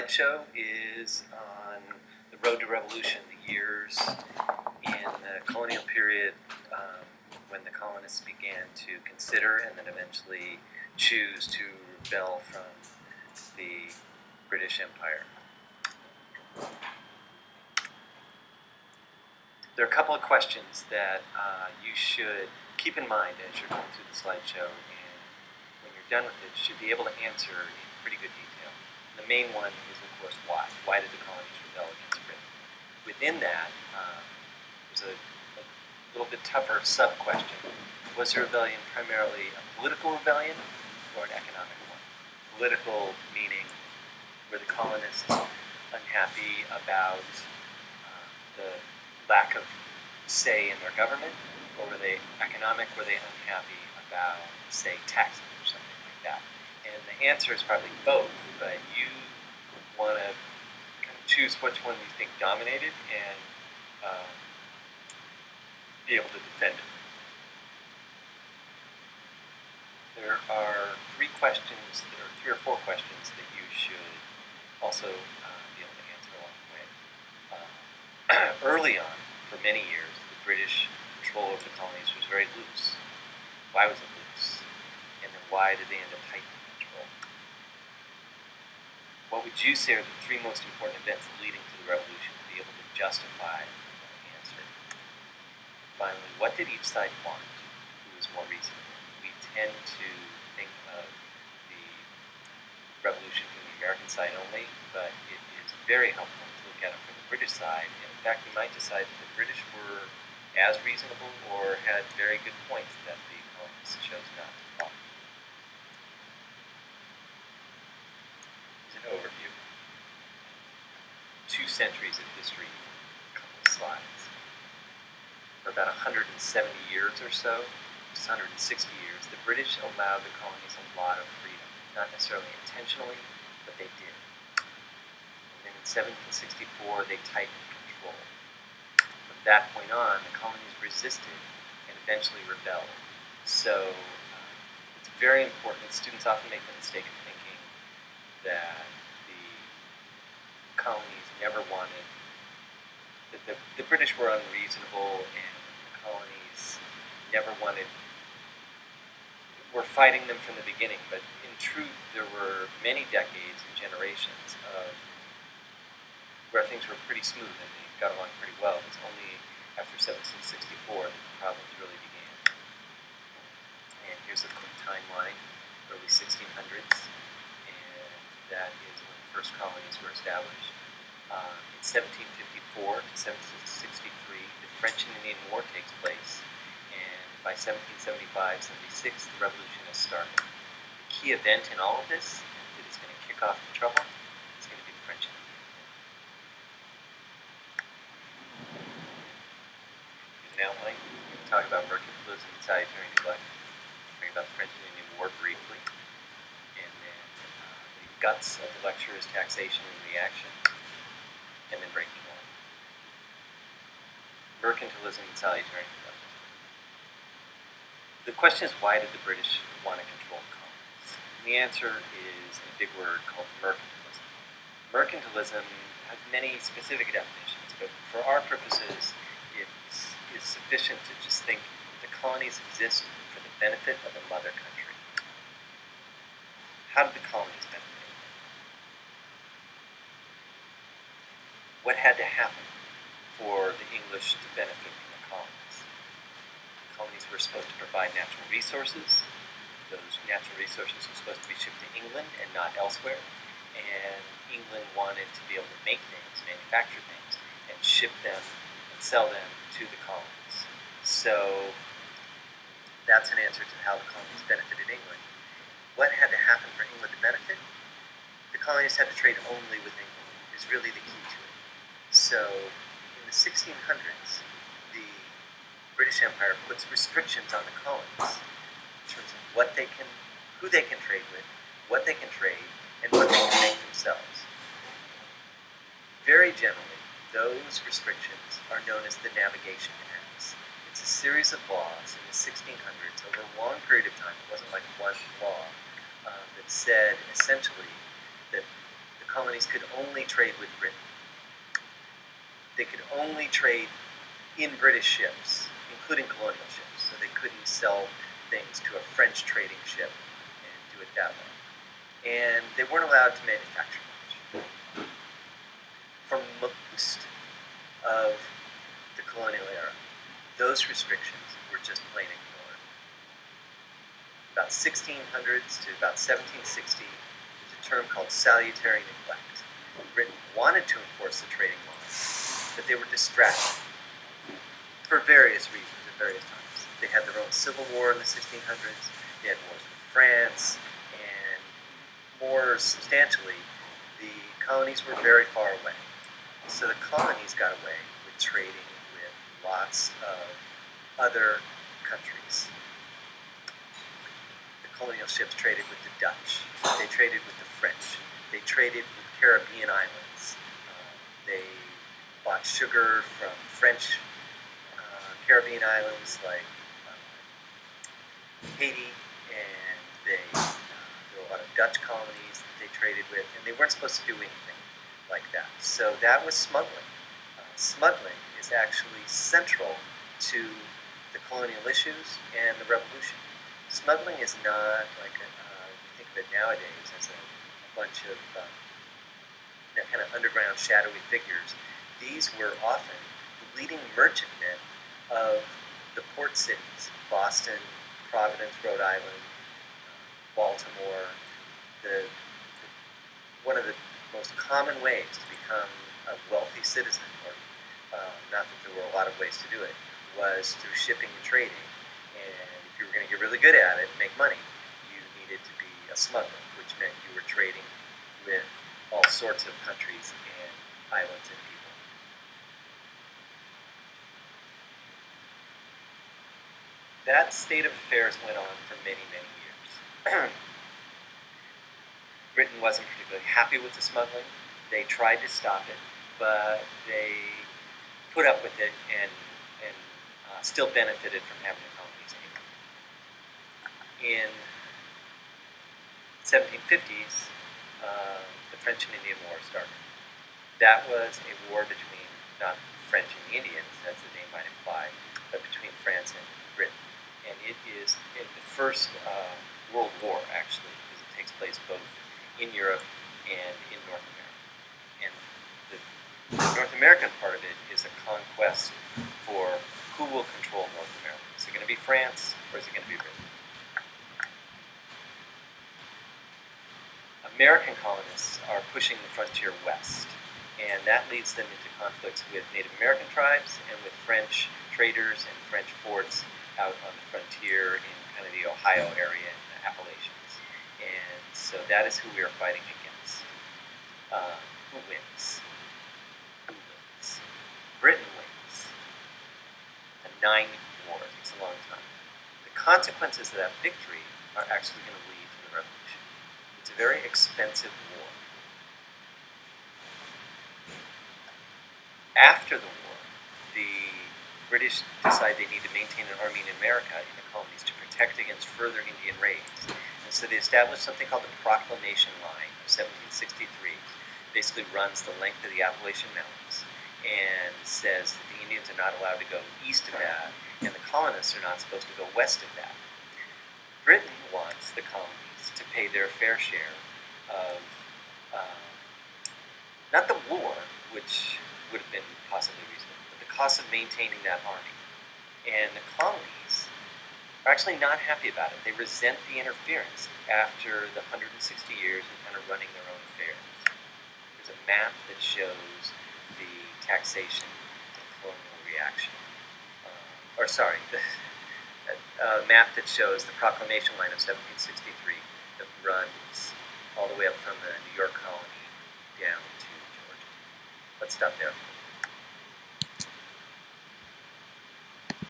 slideshow is on the road to revolution, the years in the colonial period when the colonists began to consider and then eventually choose to rebel from the British Empire. There are a couple of questions that you should keep in mind as you're going through the slideshow, and when you're done with it, you should be able to answer in pretty good detail. The main one is, of course, why. Why did the colonies rebel against Britain? Within that, there's a little bit tougher sub-question. Was the rebellion primarily a political rebellion or an economic one? Political meaning, were the colonists unhappy about the lack of say in their government, or were they economic? Were they unhappy about, say, taxes or something like that? And the answer is probably both, but you want to kind of choose which one you think dominated and be able to defend it. There are three or four questions that you should also be able to answer along the way. Early on, for many years, the British control over the colonies was very loose. Why was it loose? And then why did they end up tightening control? What would you say are the three most important events leading to the revolution to be able to justify the answer? Finally, what did each side want? Who was more reasonable? We tend to think of the revolution from the American side only, but it is very helpful to look at it from the British side. And in fact, we might decide that the British were as reasonable or had very good points that the colonists chose not to follow. Here's an overview. 2 centuries of history, a couple of slides. For about 170 years or so, just 160 years, the British allowed the colonies a lot of freedom. Not necessarily intentionally, but they did. And then in 1764, they tightened control. From that point on, the colonies resisted and eventually rebelled. So it's very important. Students often make the mistake of thinking that the colonies never wanted, that the British were unreasonable and the colonies never wanted, were fighting them from the beginning. But in truth, there were many decades and generations of where things were pretty smooth and they got along pretty well. It was only after 1764 that the problems really began. And here's a quick timeline, early 1600s, and that is when the first colonies were established. In 1754 to 1763, the French and Indian War takes place, and by 1775-76, the revolution has started. The key event in all of this that is going to kick off the trouble is going to be the French and Indian War. Here's an outline. We're going to talk about mercantilism and salutary neglect. We're talking about the French and Indian War briefly, and then the guts of the lecture is taxation and reaction, and then breaking law. Mercantilism and salutary neglect. The question is, why did the British want to control the colonies? And the answer is in a big word called mercantilism. Mercantilism has many specific definitions, but for our purposes, it is sufficient to just think the colonies exist for the benefit of the mother country. How did the colonies benefit? What had to happen for the English to benefit from the colonies? The colonies were supposed to provide natural resources. Those natural resources were supposed to be shipped to England and not elsewhere. And England wanted to be able to make things, manufacture things, and ship them and sell them to the colonies. So that's an answer to how the colonies benefited England. What had to happen for England to benefit? The colonies had to trade only with England, is really the key to it. So in the 1600s, the British Empire puts restrictions on the colonies in terms of what they can, who they can trade with, what they can trade, and what they can make themselves. Very generally, those restrictions are known as the Navigation Acts. It's a series of laws in the 1600s over a long period of time. It wasn't like one law that said essentially that the colonies could only trade with Britain. They could only trade in British ships, including colonial ships, so they couldn't sell things to a French trading ship and do it that way. And they weren't allowed to manufacture much. For most of the colonial era, those restrictions were just plain ignored. About 1600s to about 1760, there's a term called salutary neglect. Britain wanted to enforce the trading laws, but they were distracted for various reasons at various times. They had their own civil war in the 1600s, they had wars with France, and more substantially, the colonies were very far away. So the colonies got away with trading with lots of other countries. The colonial ships traded with the Dutch, they traded with the French, they traded with Caribbean islands. They bought sugar from French Caribbean islands like Haiti, and there were a lot of Dutch colonies that they traded with, and they weren't supposed to do anything like that. So that was smuggling. Smuggling is actually central to the colonial issues and the revolution. Smuggling is not like we think of it nowadays as a bunch of kind of underground shadowy figures. These were often the leading merchantmen of the port cities: Boston, Providence, Rhode Island, Baltimore. One of the most common ways to become a wealthy citizen, or not that there were a lot of ways to do it, was through shipping and trading. And if you were going to get really good at it and make money, you needed to be a smuggler, which meant you were trading with all sorts of countries and islands and people. That state of affairs went on for many, many years. Britain wasn't particularly happy with the smuggling. They tried to stop it, but they put up with it and still benefited from having the colonies anyway. In 1750s, the French and Indian War started. That was a war between not French and the Indians, as the name might imply, but between France and Britain. And it is in the first World War, actually, because it takes place both in Europe and in North America. And the North American part of it is a conquest for who will control North America. Is it going to be France, or is it going to be Britain? American colonists are pushing the frontier west, and that leads them into conflicts with Native American tribes and with French traders and French forts out on the frontier in kind of the Ohio area and the Appalachians. And so that is who we are fighting against. Who wins? Who wins? Britain wins. A 9-war, it takes a long time. The consequences of that victory are actually going to lead to the revolution. It's a very expensive war. After the war, the British decide they need to maintain an army in America, in the colonies, to protect against further Indian raids. And so they established something called the Proclamation Line of 1763. Basically runs the length of the Appalachian Mountains and says that the Indians are not allowed to go east of that, and the colonists are not supposed to go west of that. Britain wants the colonies to pay their fair share of, not the war, which would have been possibly reasonable, but the cost of maintaining that army. And the colonies are actually not happy about it. They resent the interference after the 160 years of kind of running their own affairs. There's a map that shows the taxation and colonial reaction. A map that shows the Proclamation Line of 1763 that runs all the way up from the New York colony down to Georgia. Let's stop there.